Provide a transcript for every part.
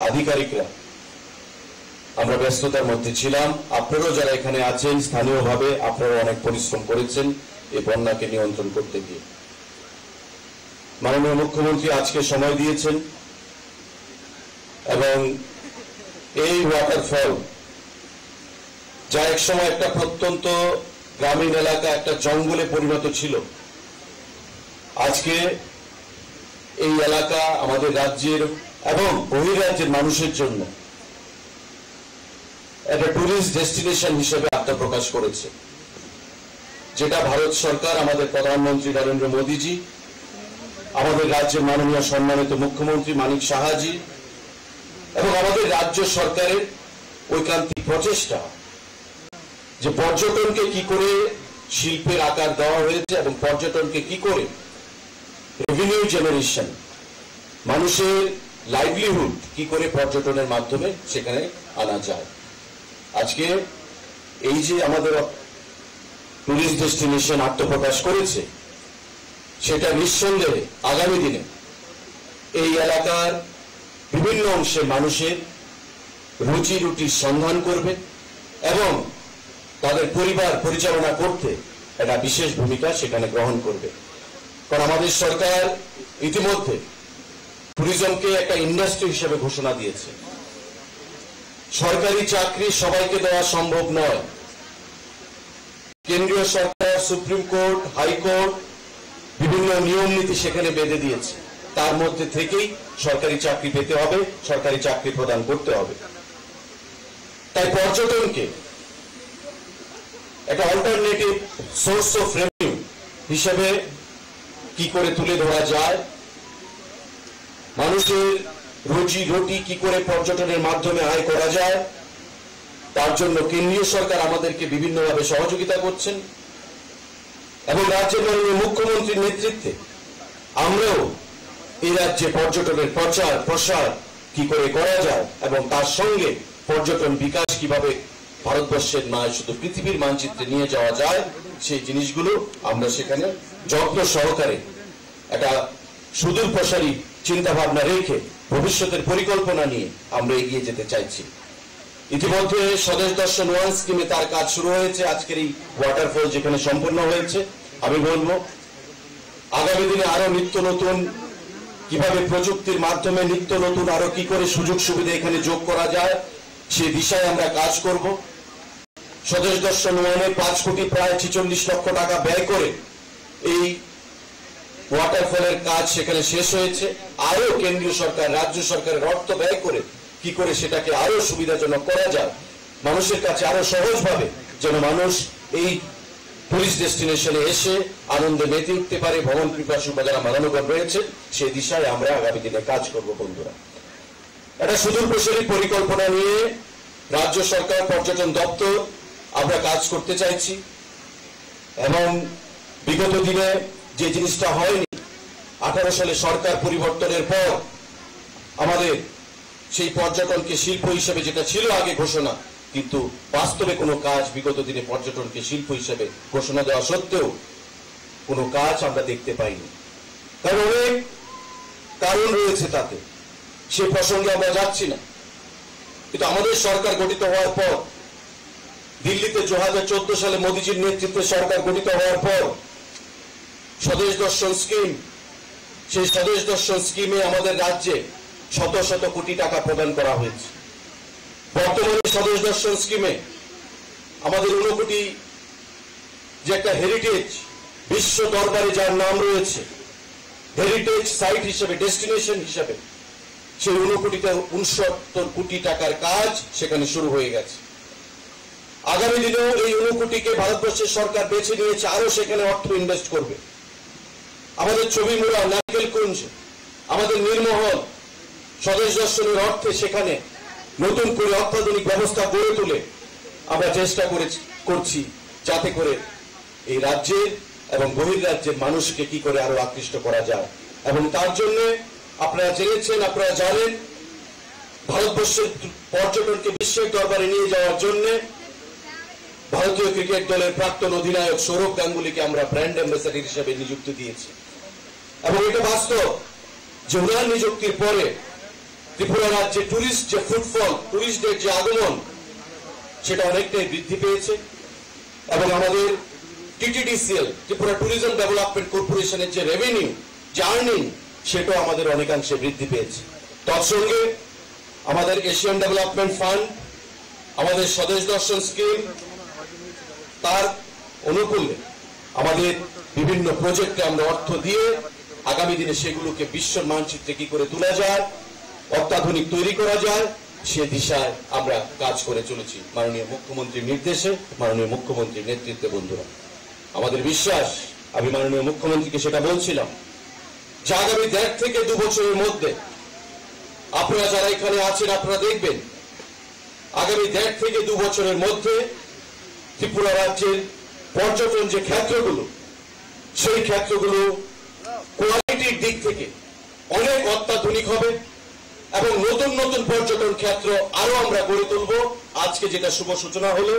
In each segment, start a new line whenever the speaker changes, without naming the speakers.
আধিকারিকরা আমরা ব্যস্ততার মধ্যে ছিলাম। আপনারাও যারা এখানে আছেন স্থানীয়ভাবে আপনারা অনেক পরিশ্রম করেছেন এই বন্যাকে নিয়ন্ত্রণ করতে গিয়ে। মাননীয় মুখ্যমন্ত্রী আজকে সময় দিয়েছেন এবং এই ওয়াটারফল যা একসময় একটা প্রত্যন্ত গ্রামীণ এলাকা একটা জঙ্গলে পরিণত ছিল, আজকে এই এলাকা আমাদের রাজ্যের এবং বহির্রাজ্যের মানুষের জন্য একটা টুরিস্ট ডেস্টিনেশন হিসেবে আত্মপ্রকাশ করেছে, যেটা ভারত সরকার, আমাদের প্রধানমন্ত্রী নরেন্দ্র মোদীজি, আমাদের রাজ্যের মাননীয় সম্মানিত মুখ্যমন্ত্রী মানিক সাহাজি এবং আমাদের রাজ্য সরকারের ঐকান্তিক প্রচেষ্টা যে পর্যটনকে কি করে শিল্পের আকার দেওয়া হয়েছে এবং পর্যটনকে কি করে রেভিনিউ জেনারেশন, মানুষের লাইভলিহুড কি করে পর্যটনের মাধ্যমে সেখানে আনা যায়। আজকে এই যে আমাদের টুরিস্ট ডেস্টিনেশন আত্মপ্রকাশ করেছে, সেটা নিঃসন্দেহে আগামী দিনে এই এলাকার বিভিন্ন অংশের মানুষের রুচি রুটির সন্ধান করবে এবং তাদের পরিবার পরিচালনা করতে একটা বিশেষ ভূমিকা সেখানে গ্রহণ করবে। কারণ আমাদের সরকার ইতিমধ্যে ট্যুরিজমকে একটা ইন্ডাস্ট্রি হিসেবে ঘোষণা দিয়েছে। সরকারি চাকরি সবাইকে দেওয়া সম্ভব নয়। কেন্দ্রীয় সরকার, সুপ্রিম কোর্ট, হাইকোর্ট বিভিন্ন নিয়ম নীতি সেখানে বেঁধে দিয়েছে, তার মধ্যে থেকেই সরকারি চাকরি পেতে হবে, সরকারি চাকরি প্রদান করতে হবে। তাই পর্যটনকে একটা অল্টারনেটিভ সোর্স অফ রেভিনিউ হিসেবে কি করে তুলে ধরা যায়, মানুষের রুজি রুটি কি করে পর্যটনের মাধ্যমে আয় করা যায়, তার জন্য কেন্দ্রীয় সরকার আমাদেরকে বিভিন্নভাবে সহযোগিতা করছেন এবং রাজ্যের মাননীয় মুখ্যমন্ত্রীর নেতৃত্বে আমরাও এই রাজ্যে পর্যটনের প্রচার প্রসার কি করে করা যায় এবং তার সঙ্গে পর্যটন বিকাশ কিভাবে ভারতবর্ষের নয় শুধু পৃথিবীর মানচিত্রে নিয়ে যাওয়া যায়, সেই জিনিসগুলো আমরা সেখানে যত্ন সহকারে একটা সুদূর প্রসারী চিন্তা ভাবনা রেখে ভবিষ্যতের পরিকল্পনা নিয়ে আমরা এগিয়ে যেতে চাইছি। ইতিমধ্যে স্বদেশ দর্শন 1 স্কিমে তার কাজ শুরু হয়েছে। আজকের এই ওয়াটারফল যেখানে সম্পন্ন হয়েছে, আমি বলবো আগামী দিনে আরো নিত্য নতুন কিভাবে প্রযুক্তির মাধ্যমে নিত্য নতুন আরো কি করে সুযোগ সুবিধা এখানে যোগ করা যায় সেই দিশায় আমরা কাজ করব। স্বদেশ দর্শন 1-এ 5 কোটি প্রায় 46 লক্ষ টাকা ব্যয় করে এই ওয়াটারফলের কাজ সেখানে শেষ হয়েছে। আরো কেন্দ্রীয় সরকার, রাজ্য সরকারের অর্থ ব্যয় করে কি করে সেটাকে আরো সুবিধাজনক করা যায়, মানুষের কাছে আরো সহজভাবে যেন মানুষ এই টুরিস্ট ডেস্টিনেশনে এসে আনন্দে মেতে উঠতে পারে, ভ্রমণ পিপাসু বা যারা মানবগণ রয়েছে সেই দিশায় আমরা আগামী দিনে কাজ করব। বন্ধুরা, একটা সুদূর প্রসারী পরিকল্পনা নিয়ে রাজ্য সরকার, পর্যটন দপ্তর আমরা কাজ করতে চাইছি এবং বিগত দিনে যে জিনিসটা হয়নি, 18 সালে সরকার পরিবর্তনের পর আমাদের সেই পর্যটনকে শিল্প হিসেবে যেটা ছিল আগে ঘোষণা, কিন্তু বাস্তবে কোনো কাজ বিগত দিনে পর্যটনকে শিল্প হিসেবে ঘোষণা দেওয়া সত্ত্বেও কোনো কাজ আমরা দেখতে পাইনি। কারণ অনেক কারণ রয়েছে তাতে, সে প্রসঙ্গে আমরা যাচ্ছি না। কিন্তু আমাদের সরকার গঠিত হওয়ার পর, দিল্লিতে 2014 সালে মোদীজির নেতৃত্বে সরকার গঠিত হওয়ার পর স্বদেশ দর্শন স্কিম, সেই স্বদেশ দর্শন স্কিমে আমাদের রাজ্যে শত শত কোটি টাকা প্রদান করা হয়েছে। বর্তমানে স্বদেশ দর্শন স্কিমে আমাদের 9 কোটি যে একটা হেরিটেজ বিশ্ব দরবারে যার নাম রয়েছে, হেরিটেজ সাইট হিসেবে, ডেস্টিনেশন হিসেবে, সেই 69 কোটি টাকার কাজ সেখানে শুরু হয়ে গেছে। আগামী দিনেও এই 9 কোটিকে ভারতবর্ষের সরকার বেছে নিয়েছে, আরো সেখানে অর্থ ইনভেস্ট করবে। আমাদের ছবিমুড়া, নারকেলকুঞ্জ, আমাদের নীরমহল, স্বদেশ দর্শনের অর্থে সেখানে নতুন করে অত্যাধুনিক ব্যবস্থা গড়ে তুলে আমরা চেষ্টা করছি যাতে করে এই রাজ্যের এবং বহির্রাজ্যের মানুষকে কি করে আরো আকৃষ্ট করা যায়। এবং তার জন্য আপনারা জেনেছেন, আপনারা জানেন, ভারতবর্ষের পর্যটনকে বিশ্বের দরবারে নিয়ে যাওয়ার জন্য ভারতীয় ক্রিকেট দলের প্রাক্তন অধিনায়ক সৌরভ গাঙ্গুলিকে আমরা ব্র্যান্ড অ্যাম্বাসেডর হিসেবে নিযুক্তি দিয়েছি। এবং এটা বাস্তব যে ওনার নিযুক্তির পরে ত্রিপুরা রাজ্যে টুরিস্ট যে ফুটফল, টুরিস্টদের যে আগমন, সেটা অনেকটাই বৃদ্ধি পেয়েছে এবং আমাদের টিটিডিসিএল ত্রিপুরা ট্যুরিজম ডেভেলপমেন্ট কর্পোরেশনের যে রেভিনিউ, যে আর্নিং, সেটাও আমাদের অনেকাংশে বৃদ্ধি পেয়েছে। তৎসঙ্গে আমাদের এশিয়ান ডেভেলপমেন্ট ফান্ড, আমাদের স্বদেশ দর্শন স্কিম, তার অনুকূলে আমাদের বিভিন্ন প্রজেক্টে আমরা অর্থ দিয়ে আগামী দিনে সেগুলোকে বিশ্ব মানচিত্রে কি করে তোলা যায়, অত্যাধুনিক তৈরি করা যায়, সে দিশায় আমরা কাজ করে চলেছি মাননীয় মুখ্যমন্ত্রীর নির্দেশে, মাননীয় মুখ্যমন্ত্রীর নেতৃত্বে। বন্ধুরা, আমাদের বিশ্বাস, আমি মাননীয় মুখ্যমন্ত্রীকে সেটা বলছিলাম, যে আগামী 1.5 থেকে 2 বছরের মধ্যে আপনারা যারা এখানে আছেন, আপনারা দেখবেন আগামী 1.5 থেকে 2 বছরের মধ্যে ত্রিপুরা রাজ্যের পর্যটন যে ক্ষেত্রগুলো, সেই ক্ষেত্রগুলো কোয়ালিটির দিক থেকে অনেক অত্যাধুনিক হবে এবং নতুন নতুন পর্যটন ক্ষেত্র আরো আমরা গড়ে তুলব। আজকে যেটা শুভ সূচনা হলো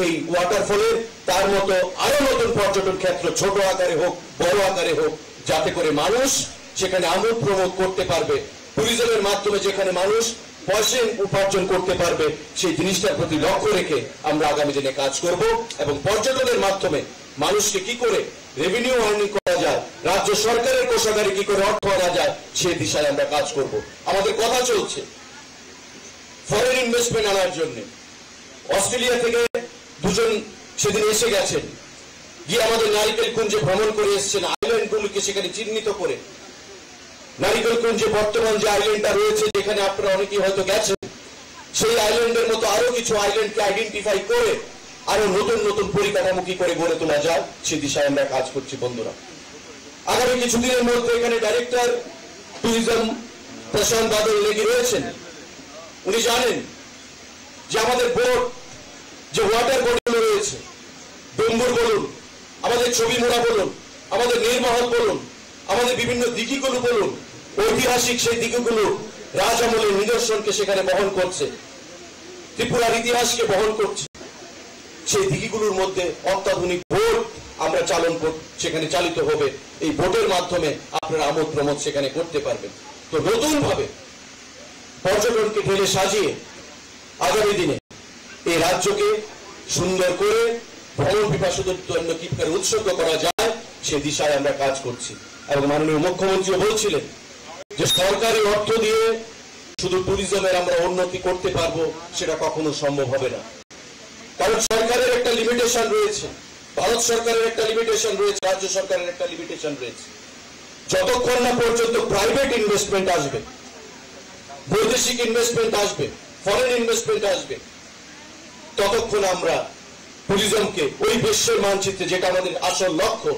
এই ওয়াটারফলের, তার মতো আরো নতুন পর্যটন ক্ষেত্র ছোট আকারে হোক, বড় আকারে হোক, যাতে করে মানুষ সেখানে আমোদ প্রমোদ করতে পারবে, ট্যুরিজমের মাধ্যমে যেখানে মানুষ পয়সা উপার্জন করতে পারবে, সেই জিনিসটার প্রতি লক্ষ্য রেখে আমরা আগামী দিনে কাজ করব এবং পর্যটনের মাধ্যমে মানুষকে কি করে রেভিনিউ আর্নিং করা যায়, রাজ্য সরকারের কোষাগারে কি করে অর্থ আনা যায়, সেই দিশায় আমরা কাজ করব। আমাদের কথা চলছে ফরেন ইনভেস্টমেন্ট আনার জন্য। অস্ট্রেলিয়া থেকে 2 জন সেদিন এসে গেছেন, গিয়ে আমাদের নারিকেল কুঞ্জে ভ্রমণ করে এসেছেন, আইল্যান্ডগুলোকে সেখানে চিহ্নিত করে। নারিকেল কুঞ্জে বর্তমান যে আইল্যান্ডটা রয়েছে, যেখানে আপনারা অনেকেই হয়তো গেছেন, সেই আইল্যান্ডের মতো আরো কিছু আইল্যান্ডকে আইডেন্টিফাই করে আরো নতুন নতুন পরিকাঠামো কি করে গড়ে তোলা যায়, সে দিশায় আমরা কাজ করছি। বন্ধুরা, আগামী কিছুদিনের মধ্যে এখানে ডাইরেক্টর ট্যুরিজম প্রশান্ত বাদল লেগে রয়েছেন। উনি জানেন যে আমাদের বোর্ড, যে ওয়াটার বোর্ডগুলো রয়েছে, ডুম্বুর বলুন, আমাদের ছবি মোড়া বলুন, আমাদের নীলমহল বলুন, আমাদের বিভিন্ন দিঘিগুলো বলুন, ঐতিহাসিক সেই দিঘিগুলো রাজ আমলের নিদর্শনকে সেখানে বহন করছে, ত্রিপুরার ইতিহাসকে বহন করছে। সেই দিঘিগুলোর মধ্যে অত্যাধুনিক বোট আমরা সেখানে চালিত হবে। এই বোটের মাধ্যমে আপনারা আমোদ প্রমোদ সেখানে করতে পারবেন। তো নতুন ভাবে পর্যটনকে ঢেলে সাজিয়ে আগামী দিনে এই রাজ্যকে সুন্দর করে ভ্রমণ পিপাসুদের জন্য কি করে উৎসর্গ করা যায়, সে দিশায় আমরা কাজ করছি। এবং মাননীয় মুখ্যমন্ত্রীও বলছিলেন যে সরকারি অর্থ দিয়ে শুধু ট্যুরিজমের আমরা উন্নতি করতে পারবো, সেটা কখনো সম্ভব হবে না। কারণ সরকারের একটা লিমিটেশন রয়েছে, ভারত সরকারের একটা লিমিটেশন রয়েছে, রাজ্য সরকারের একটা লিমিটেশন রয়েছে। যতক্ষণ না পর্যন্ত প্রাইভেট ইনভেস্টমেন্ট আসবে, বৈদেশিক ইনভেস্টমেন্ট আসবে, ফরেন ইনভেস্টমেন্ট আসবে, ততক্ষণ আমরা ট্যুরিজমকে ওই বিশ্বের মানচিত্রে, যেটা আমাদের আসল লক্ষ্য,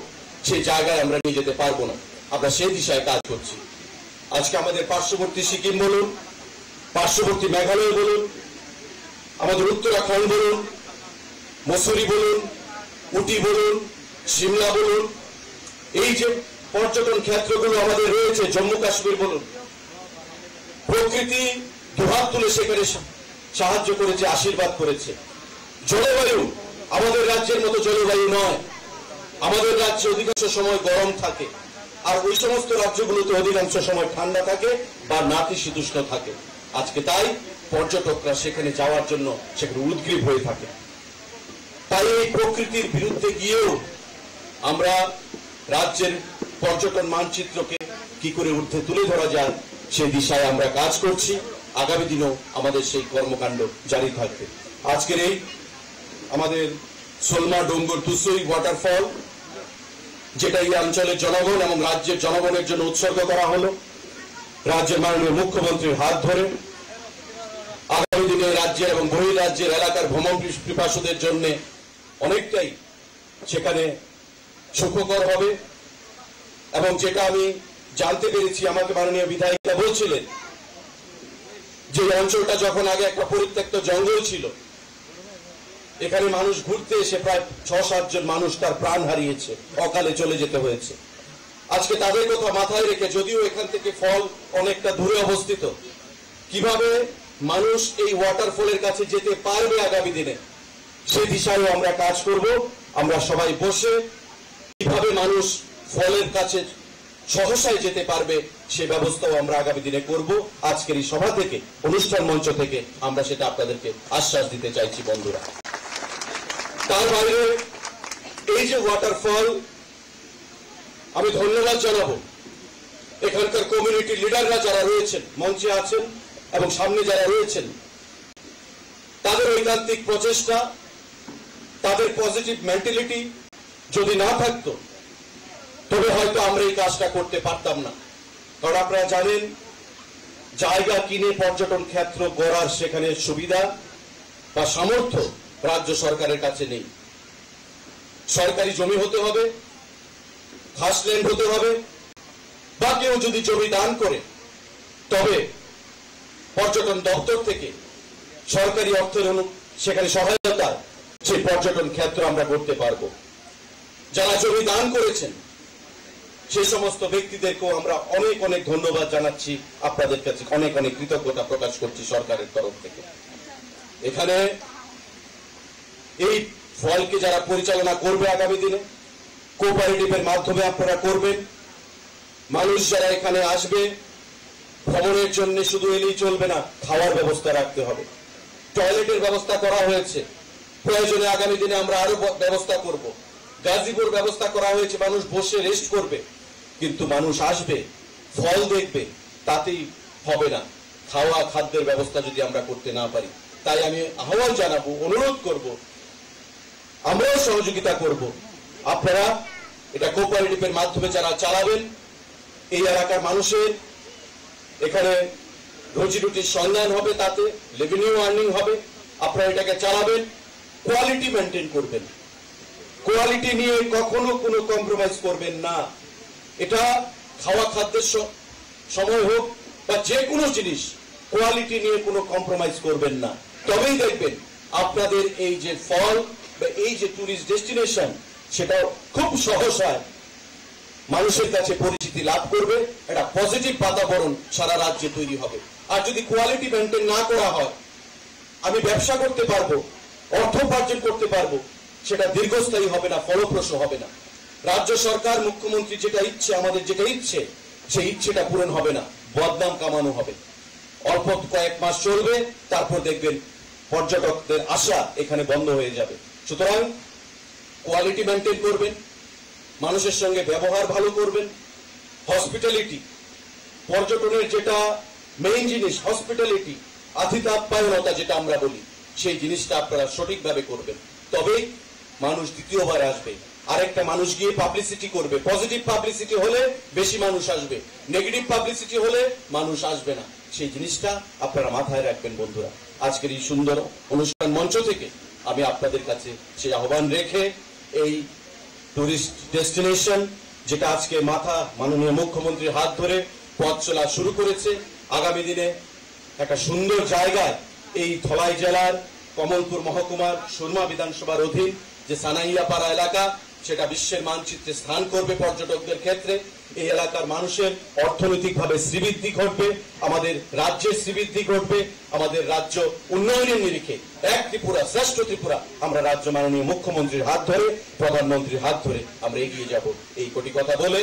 সেই জায়গায় আমরা নিয়ে যেতে পারবো না। আমরা সেই দিশায় কাজ করছি। আজকে আমাদের পার্শ্ববর্তী সিকিম বলুন, পার্শ্ববর্তী মেঘালয় বলুন, আমাদের উত্তরাখণ্ড বলুন, মসুরি বলুন, উটি বলুন, সিমলা বলুন, এই যে পর্যটন ক্ষেত্রগুলো আমাদের রয়েছে, জম্মু কাশ্মীর বলুন, প্রকৃতি দুহাত তুলে সেখানে সাহায্য করেছে, আশীর্বাদ করেছে। জলবায়ু আমাদের রাজ্যের মতো জলবায়ু নয়। আমাদের রাজ্যে অধিকাংশ সময় গরম থাকে, আর ওই সমস্ত রাজ্যগুলোতে অধিকাংশ সময় ঠান্ডা থাকে বা নাতিশীতোষ্ণ থাকে। আজকে তাই পর্যটকরা সেখানে যাওয়ার জন্য সেখানে উদ্গ্রীব হয়ে থাকে। তাই এই প্রকৃতির বিরুদ্ধে গিয়েও আমরা রাজ্যের পর্যটন মানচিত্রকে কি করে ঊর্ধ্বে তুলে ধরা যায়, সেই দিশায় আমরা কাজ করছি। আগামী দিনেও আমাদের সেই কর্মকাণ্ড জারি থাকবে। আজকের এই আমাদের সোলমা ডোঙ্গর তুসই ওয়াটারফল, যেটা এই অঞ্চলের জনগণ এবং রাজ্যের জনগণের জন্য উৎসর্গ করা হলো রাজ্যের মাননীয় মুখ্যমন্ত্রীর হাত ধরে, আগামী দিনে রাজ্যের এবং বহির্রাজ্যের এলাকার ভ্রমণ পিপাসুদের জন্য অনেকটাই সেখানে সুখকর হবে। এবং যেটা আমি জানতে পেরেছি, আমাকে মাননীয় বিধায়িকা বলছিলেন যে অঞ্চলটা যখন আগে একটা পরিত্যক্ত জঙ্গল ছিল, এখানে মানুষ ঘুরতে এসে প্রায় 6-7 জন মানুষ তার প্রাণ হারিয়েছে, অকালে চলে যেতে হয়েছে। আজকে তাদের কথা মাথায় রেখে, যদিও এখান থেকে ফল অনেকটা দূরে অবস্থিত, কিভাবে মানুষ এই ওয়াটারফলের কাছে যেতে পারবে আগামী দিনে, সেই দিশায়ও আমরা কাজ করব। আমরা সবাই বসে কিভাবে মানুষ ফলের কাছে সহসায় যেতে পারবে সে ব্যবস্থাও আমরা আগামী দিনে করব। আজকের এই সভা থেকে, অনুষ্ঠান মঞ্চ থেকে আমরা সেটা আপনাদেরকে আশ্বাস দিতে চাইছি বন্ধুরা। তার বাইরে এই যে ওয়াটারফল, আমি ধন্যবাদ জানাবো এখানকার কমিউনিটি লিডাররা যারা রয়েছেন, মঞ্চে আছেন এবং সামনে যারা রয়েছেন, তাদের ঐকান্তিক প্রচেষ্টা, তাদের পজিটিভ মেন্টালিটি যদি না থাকতো তবে হয়তো আমরা এই কাজটা করতে পারতাম না। কারণ আপনারা জানেন, জায়গা কিনে পর্যটন ক্ষেত্র গড়ার সেখানে সুবিধা বা সামর্থ্য রাজ্য সরকারের কাছে নেই। সরকারি জমি হতে হবে, খাসল্যান্ড হতে হবে, বা কেউ যদি জমি দান করে তবে পর্যটন দপ্তর থেকে সরকারি অর্থের সেখানে সহায়তা সেই পর্যটন ক্ষেত্র আমরা করতে পারবো। যারা জমি দান করেছেন সেই সমস্ত ব্যক্তিদেরকেও আমরা অনেক অনেক ধন্যবাদ জানাচ্ছি, আপনাদের কাছে অনেক অনেক কৃতজ্ঞতা প্রকাশ করছি সরকারের তরফ থেকে। এখানে এই ফলকে যারা পরিচালনা করবে আগামী দিনে কোঅপারেটিভের মাধ্যমে আপনারা করবেন। মানুষ যারা এখানে আসবে ভ্রমণের জন্য শুধু এলেই চলবে না, খাওয়ার ব্যবস্থা রাখতে হবে। টয়লেটের ব্যবস্থা করা হয়েছে, প্রয়োজনে আগামী দিনে আমরা আরো ব্যবস্থা করব। গাজীপুর ব্যবস্থা করা হয়েছে, মানুষ বসে রেস্ট করবে, কিন্তু মানুষ আসবে, ফল দেখবে, তাতেই হবে না। খাওয়া খাদ্যের ব্যবস্থা যদি আমরা করতে না পারি, তাই আমি আহ্বান জানাবো, অনুরোধ করব, আমরাও সহযোগিতা করব। আপনারা এটা কোঅপারেটিভের মাধ্যমে যারা চালাবেন, এই এলাকার মানুষের এখানে রুজি রুটির সন্ধান হবে, তাতে রেভিনিউ আর্নিং হবে। আপনারা এটাকে চালাবেন, কোয়ালিটি মেনটেন করবেন, কোয়ালিটি নিয়ে কখনো কোনো কম্প্রোমাইজ করবেন না। এটা খাওয়া খাদ্যের সময় হোক বা যে কোনো জিনিস, কোয়ালিটি নিয়ে কোনো কম্প্রোমাইজ করবেন না। তবেই দেখবেন আপনাদের এই যে ফল বা এই যে টুরিস্ট ডেস্টিনেশন, সেটা খুব সহসায় মানুষের কাছে পরিচিতি লাভ করবে, একটা পজিটিভ বাতাবরণ সারা রাজ্যে তৈরি হবে। আর যদি কোয়ালিটি মেনটেন না করা হয়, আমি ব্যবসা করতে পারবো, অর্থ উপার্জন করতে পারবো, সেটা দীর্ঘস্থায়ী হবে না, ফলপ্রসূ হবে না। রাজ্য সরকার, মুখ্যমন্ত্রী যেটা ইচ্ছে, আমাদের যেটা ইচ্ছে, সেই ইচ্ছেটা পূরণ হবে না, বদনাম কামানো হবে। অল্প কয়েক মাস চলবে, তারপর দেখবেন পর্যটকদের আশা এখানে বন্ধ হয়ে যাবে। সুতরাং কোয়ালিটি মেনটেন করবেন, মানুষের সঙ্গে ব্যবহার ভালো করবেন, হসপিটালিটি, পর্যটনের যেটা মেইন জিনিস হসপিটালিটি, আতিথ্যাপ্যায়নতা যেটা আমরা বলি, সেই জিনিসটা আপনারা সঠিকভাবে করবেন। তবেই মানুষ দ্বিতীয়বার আসবে। আরেকটা মানুষ গিয়ে পাবলিসিটি করবে, পজিটিভ পাবলিসিটি হলে বেশি মানুষ আসবে, নেগেটিভ পাবলিসিটি হলে মানুষ আসবে না। সেই জিনিসটা আপনারা মাথায় রাখবেন বন্ধুরা। আজকের এই সুন্দর অনুষ্ঠান মঞ্চ থেকে আমি আপনাদের কাছে সেই আহ্বান রেখে, এই টুরিস্ট ডেস্টিনেশন যেটা আজকে মাননীয় মুখ্যমন্ত্রীর হাত ধরে পথ চলা শুরু করেছে, আগামী দিনে একটা সুন্দর জায়গায় এই ধলাই জেলার কমলপুর মহকুমার সুরমা বিধানসভার অধীন যে সানাইয়াপাড়া এলাকা, সেটা বিশ্বের মানচিত্রে স্থান করবে পর্যটকদের ক্ষেত্রে। এই এলাকার মানুষের অর্থনৈতিকভাবে শ্রীবৃদ্ধি ঘটবে, আমাদের রাজ্যের শ্রীবৃদ্ধি ঘটবে, আমাদের রাজ্য উন্নয়নের নিরিখে এক ত্রিপুরা শ্রেষ্ঠ ত্রিপুরা আমরা রাজ্য মাননীয় মুখ্যমন্ত্রীর হাত ধরে, প্রধানমন্ত্রীর হাত ধরে আমরা এগিয়ে যাব। এই কোটি কথা বলে